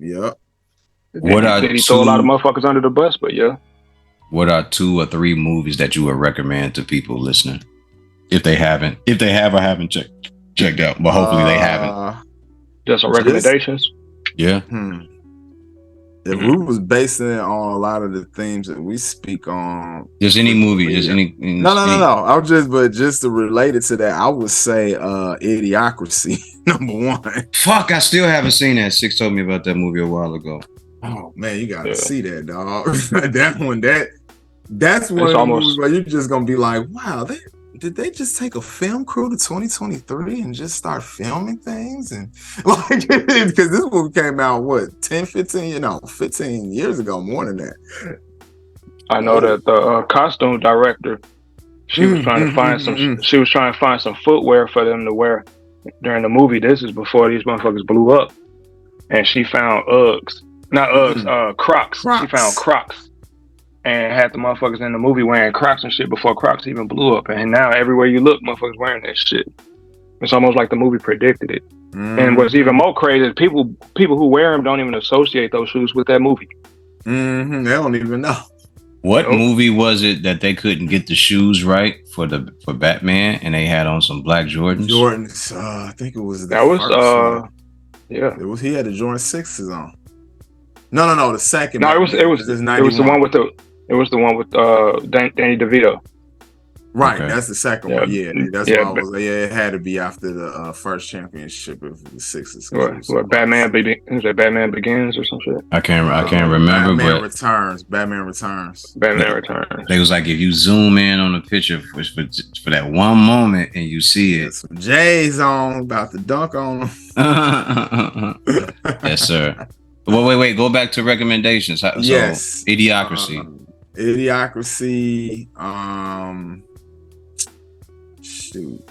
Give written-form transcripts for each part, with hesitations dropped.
Yep. What are Did he throw a lot of motherfuckers under the bus? But yeah. What are 2 or 3 movies that you would recommend to people listening? If they have or haven't checked out, but hopefully they haven't. Just some recommendations. Yeah. If we was basing it on a lot of the themes that we speak on, just any movie, just any. No. I'll just to relate it to that, I would say Idiocracy, number 1. Fuck, I still haven't seen that. Six told me about that movie a while ago. Oh man, you gotta see that, dog. That's one of the movies where you're just gonna be like, wow, did they just take a film crew to 2023 and just start filming things? And like, because this movie came out, 15 years ago, more than that. I know that the costume director, she was trying to find some footwear for them to wear during the movie. This is before these motherfuckers blew up. And she found Crocs. She found Crocs. And had the motherfuckers in the movie wearing Crocs and shit before Crocs even blew up. And now everywhere you look, motherfuckers wearing that shit. It's almost like the movie predicted it. And what's even more crazy is people who wear them don't even associate those shoes with that movie. They don't even know. What movie was it that they couldn't get the shoes right for Batman and they had on some black Jordans? I think it was that was yeah. It was he had the Jordan 6s on. No, the second. No, it was the one with Danny DeVito. Right, okay. That's the second one. Yeah, that's why I was like, it had to be after the first championship of the Sixers. What Batman Begins or some shit? I can't remember. Batman Returns. Batman Returns. They was like, if you zoom in on the picture for that one moment and you see it, some J's on, about to dunk on them. Yes, sir. Well, wait. Go back to recommendations. Yes, Idiocracy. Idiocracy. Shoot,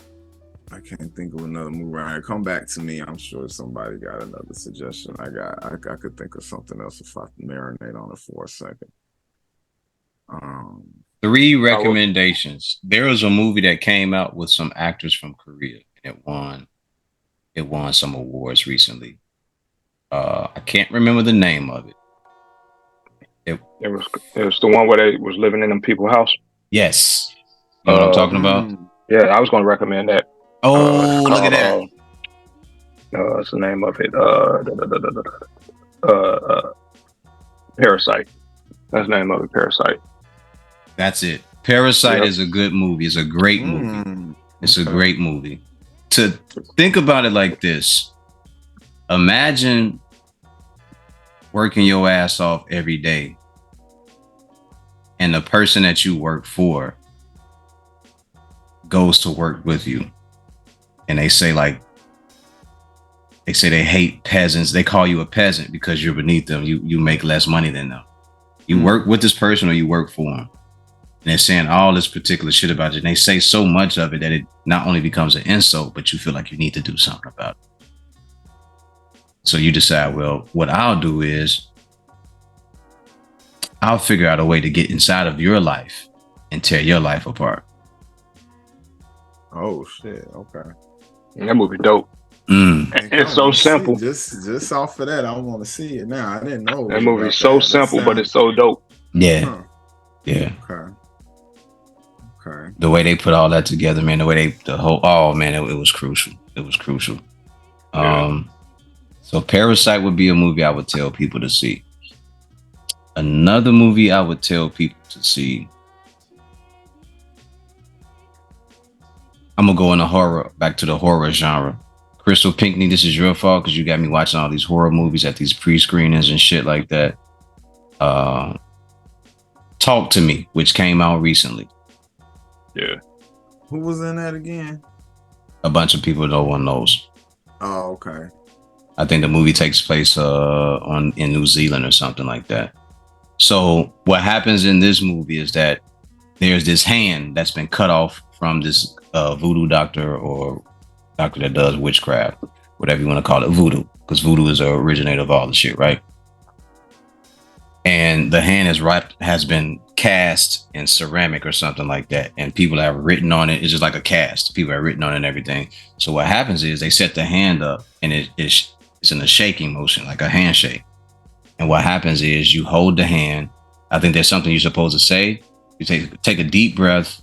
I can't think of another movie right here. Come back to me. I'm sure somebody got another suggestion. I could think of something else if I marinate on it for a second. 3 recommendations. There was a movie that came out with some actors from Korea, and it won some awards recently. I can't remember the name of it. It was the one where they was living in them people's house. Yes. You know what I'm talking about? Yeah, I was going to recommend that. Oh, look at that. What's the name of it? Parasite. That's the name of it, Parasite. That's it. Parasite is a good movie. It's a great movie. It's a great movie. To think about it like this, imagine working your ass off every day and the person that you work for goes to work with you and they say they hate peasants. They call you a peasant because you're beneath them. You make less money than them. You work with this person or you work for them. And they're saying all this particular shit about you. And they say so much of it that it not only becomes an insult, but you feel like you need to do something about it. So you decide, well, what I'll do is I'll figure out a way to get inside of your life and tear your life apart. Oh shit! Okay, that movie dope. It's so simple. Just off of that, I want to see it now. I didn't know that movie's so simple, but it's so dope. Yeah, yeah. Okay. The way they put all that together, man. It was crucial. It was crucial. Yeah. So Parasite would be a movie I would tell people to see. Another movie I would tell people to see. I'm gonna go into back to the horror genre. Crystal Pinckney, this is your fault because you got me watching all these horror movies at these pre-screenings and shit like that. Talk to Me, which came out recently. Yeah. Who was in that again? A bunch of people no one knows. Oh, okay. I think the movie takes place in New Zealand or something like that. So what happens in this movie is that there's this hand that's been cut off from this voodoo doctor or doctor that does witchcraft, whatever you want to call it, voodoo, because voodoo is the originator of all the shit, right? And the hand has been cast in ceramic or something like that, and people have written on it. It's just like a cast. People have written on it and everything. So what happens is they set the hand up, and it's in a shaking motion, like a handshake. And what happens is you hold the hand. I think there's something you're supposed to say. You take a deep breath.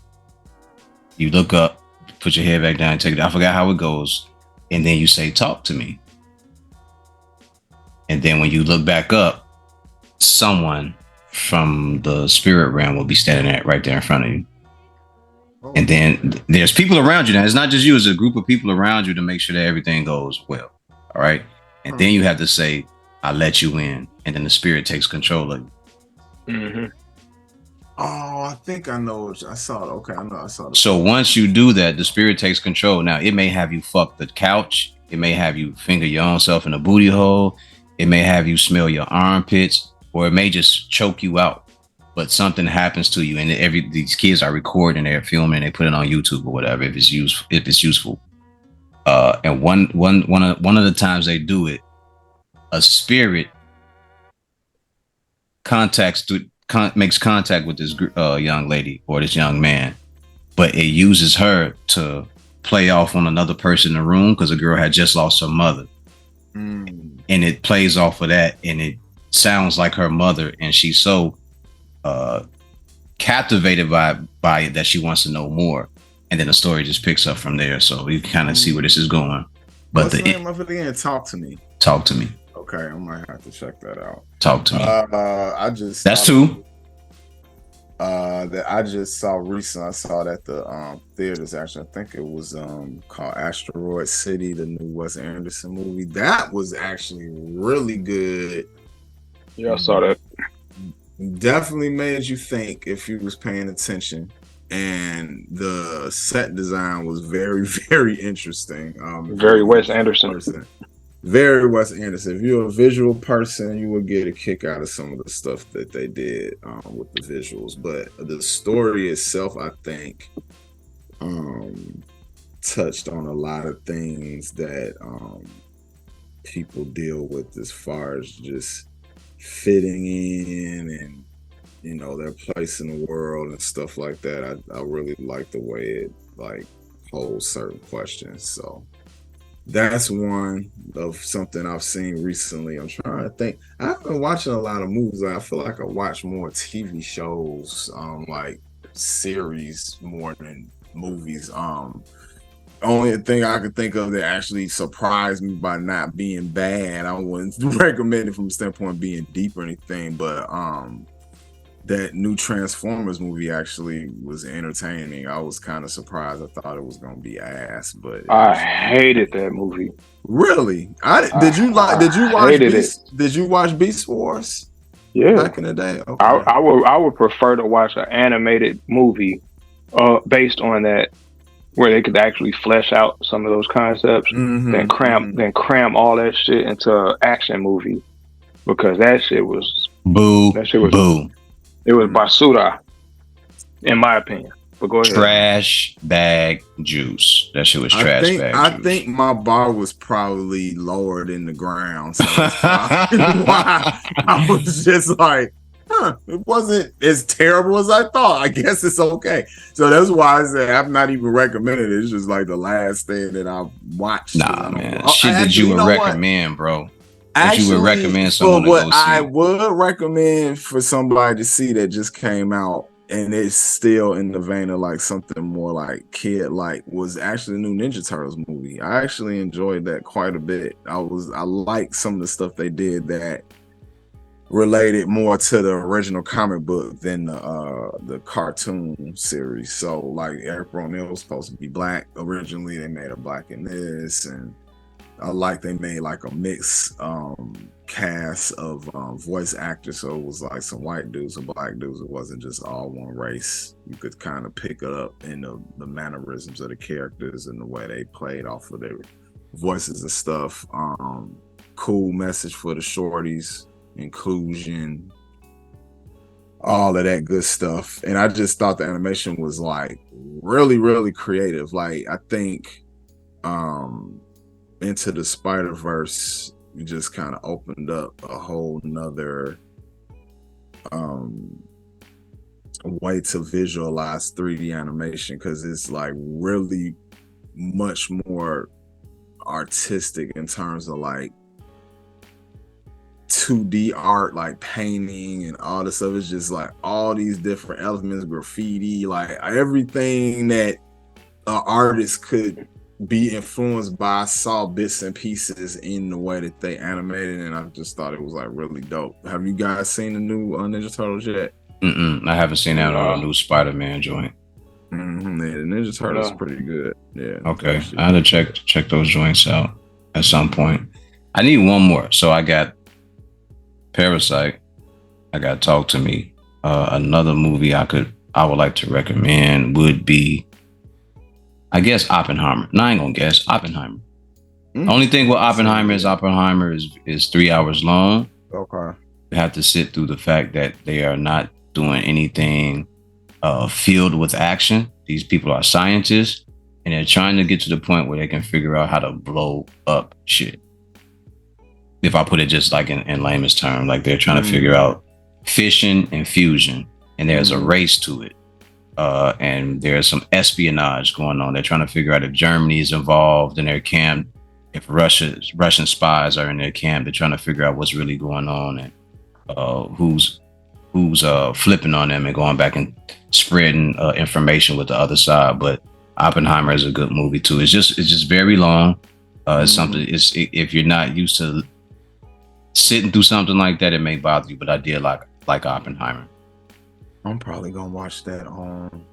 You look up, put your head back down, I forgot how it goes. And then you say, talk to me. And then when you look back up, someone from the spirit realm will be standing right there in front of you. And then there's people around you. Now, it's not just you, it's a group of people around you to make sure that everything goes well. All right. And then you have to say, I let you in. And then the spirit takes control of you. Mm-hmm. Oh, I think I know. I saw it. Okay, I know. I saw it. So once you do that, the spirit takes control. Now, it may have you fuck the couch. It may have you finger your own self in a booty hole. It may have you smell your armpits, or it may just choke you out. But something happens to you, and these kids are recording, they're filming, they put it on YouTube or whatever if it's useful. And one of the times they do it, a spirit makes contact with this young lady or this young man, but it uses her to play off on another person in the room because the girl had just lost her mother. And it plays off of that, and it sounds like her mother, and she's so captivated by it that she wants to know more, and then the story just picks up from there. So you can kind of see where this is going. But what's the name of it again? Talk to me. Okay, I might have to check that out. Talk to me. That's two. That I just saw recently. I saw it at the theaters. Actually, I think it was called Asteroid City, the new Wes Anderson movie. That was actually really good. Yeah, I saw that. Definitely made you think if you was paying attention, and the set design was very, very interesting. Very Wes Anderson. Very Wes Anderson. If you're a visual person, you will get a kick out of some of the stuff that they did with the visuals. But the story itself, I think, touched on a lot of things that people deal with as far as just fitting in and, you know, their place in the world and stuff like that. I really like the way it holds certain questions. So that's one of something I've seen recently. I'm trying to think. I've been watching a lot of movies. I feel like I watch more TV shows, like series more than movies. Only thing I could think of that actually surprised me by not being bad, I wouldn't recommend it from the standpoint of being deep or anything, but that new Transformers movie actually was entertaining. I was kind of surprised. I thought it was gonna be ass, but I hated that movie. Really? Did you watch Beast Wars? Yeah, back in the day. Okay. I would prefer to watch an animated movie based on that, where they could actually flesh out some of those concepts, than cram all that shit into an action movie, because that shit was boo. It was basura, in my opinion. But go ahead. Trash bag juice. That shit was trash bag juice. I think my bar was probably lower than the ground. So that's why I was just like, it wasn't as terrible as I thought. I guess it's okay. So that's why I said I've not even recommended it. It's just like the last thing that I watched. Nah, man. Shit that you would recommend, bro. You would recommend someone to go see. I would recommend for somebody to see that just came out, and it's still in the vein of like something more like kid like, was actually the new Ninja Turtles movie. I actually enjoyed that quite a bit. I like some of the stuff they did that related more to the original comic book than the cartoon series. So like Eric Rohn was supposed to be black originally. They made her black in this, and I like they made like a mixed cast of voice actors, so it was like some white dudes and black dudes. It wasn't just all one race. You could kind of pick it up in the mannerisms of the characters and the way they played off of their voices and stuff. Cool message for the shorties, inclusion, all of that good stuff. And I just thought the animation was like really, really creative. Like I think Into the Spider-Verse just kind of opened up a whole nother way to visualize 3D animation, because it's like really much more artistic in terms of like 2D art, like painting and all this stuff. It's just like all these different elements, graffiti, like everything that an artist could be influenced by. I saw bits and pieces in the way that they animated, and I just thought it was like really dope. Have you guys seen the new Ninja Turtles yet? I haven't seen that on a new Spider-Man joint. Mm-hmm. Yeah, the Ninja Turtles is pretty good. Yeah. Okay, I had to check those joints out at some point. I need one more. So I got Parasite. I got Talk to Me. Another movie I would like to recommend would be, I guess, Oppenheimer. No, I ain't gonna guess. Oppenheimer. The only thing with Oppenheimer is 3 hours long. Okay. You have to sit through the fact that they are not doing anything filled with action. These people are scientists, and they're trying to get to the point where they can figure out how to blow up shit. If I put it just like in layman's terms, like they're trying to figure out fission and fusion, and there's a race to it. And there's some espionage going on. They're trying to figure out if Germany is involved in their camp, if Russian spies are in their camp. They're trying to figure out what's really going on and who's flipping on them and going back and spreading information with the other side. But Oppenheimer is a good movie too. It's just very long. It's something. If you're not used to sitting through something like that, it may bother you. But I did like Oppenheimer. I'm probably gonna watch that on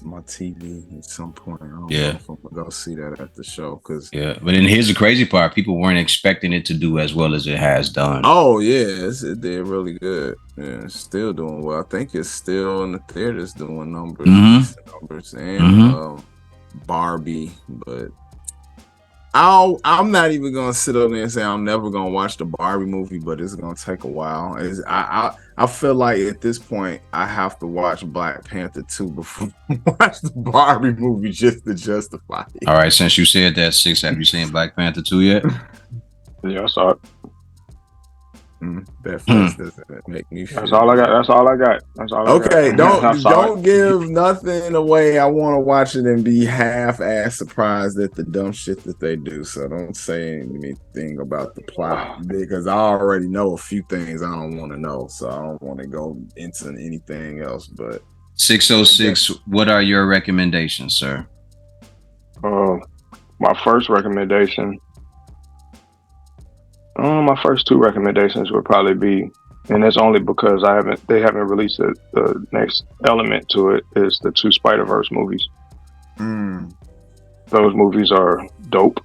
my TV at some point. I don't know if I'm gonna go see that at the show. But then here's the crazy part: people weren't expecting it to do as well as it has done. Oh yeah, it did really good. Yeah, it's still doing well. I think it's still in the theaters doing numbers, and Barbie. But I'm not even gonna sit up there and say I'm never gonna watch the Barbie movie, but it's gonna take a while. I feel like at this point I have to watch Black Panther 2 before I watch the Barbie movie just to justify it. All right, since you said that, 6, have you seen Black Panther 2 yet? Yeah, I saw it. That face doesn't make me feel. That's all I got. Okay, don't give nothing away. I want to watch it and be half-ass surprised at the dumb shit that they do. So don't say anything about the plot because I already know a few things I don't want to know. So I don't want to go into anything else. But 606, what are your recommendations, sir? My first recommendation. My first 2 recommendations would probably be, and that's only because they haven't released the next element to it, is the 2 Spider-Verse movies. Those movies are dope,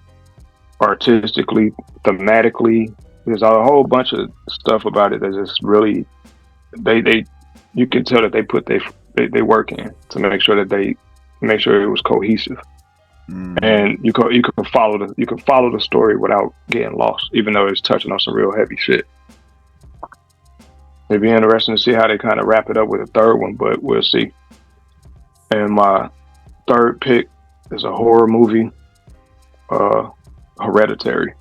artistically, thematically. There's a whole bunch of stuff about it that just really, you can tell that they put they work in to make sure it was cohesive. And you can follow the story without getting lost, even though it's touching on some real heavy shit. It'd be interesting to see how they kind of wrap it up with a third one, but we'll see. And my third pick is a horror movie, Hereditary.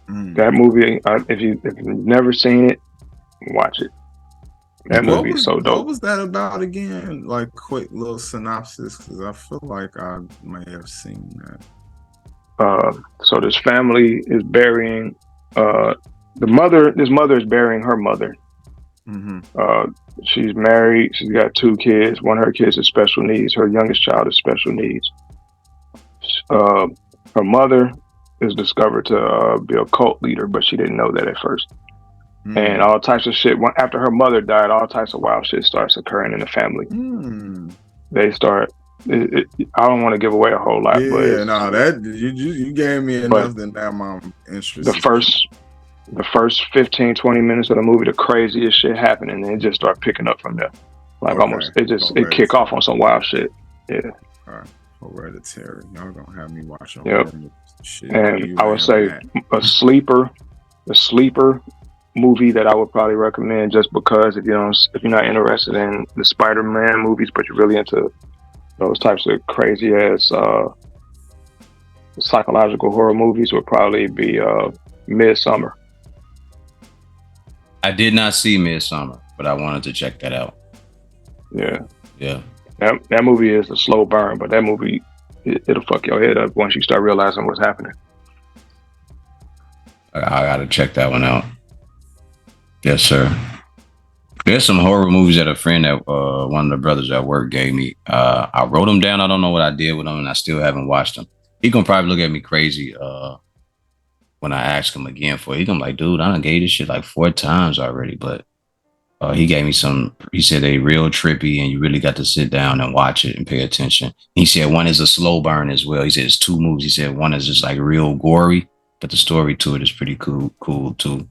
That movie, if you've never seen it, watch it. That movie is so dope. What was that about again? Like, quick little synopsis, because I feel like I may have seen that. So this family is burying this mother is burying her mother. She's married. She's got 2 kids. One of her kids is special needs. Her youngest child is special needs. Her mother is discovered to be a cult leader, but she didn't know that at first. And all types of shit. After her mother died, all types of wild shit starts occurring in the family. They start. I don't want to give away a whole lot, but you gave me enough. Then now I'm interested. The first 15-20 minutes of the movie, the craziest shit happened, and then it just start picking up from there. It kick off on some wild shit. Yeah. All right. Hereditary. Y'all gonna have me watching. Shit. And I would say a sleeper movie that I would probably recommend, just because if you're not interested in the Spider-Man movies, but you're really into those types of crazy ass psychological horror movies, would probably be Midsommar. I did not see Midsommar, but I wanted to check that out. Yeah. That movie is a slow burn, but that movie it'll fuck your head up once you start realizing what's happening. I gotta check that one out. Yes, sir. There's some horror movies that a friend that one of the brothers at work gave me. I wrote them down. I don't know what I did with them, and I still haven't watched them. He gonna probably look at me crazy when I ask him again for it. He gonna be like, dude, I done gave this shit like 4 times already. But he gave me some. He said they real trippy, and you really got to sit down and watch it and pay attention. He said one is a slow burn as well. He said it's 2 movies. He said one is just like real gory, but the story to it is pretty cool too.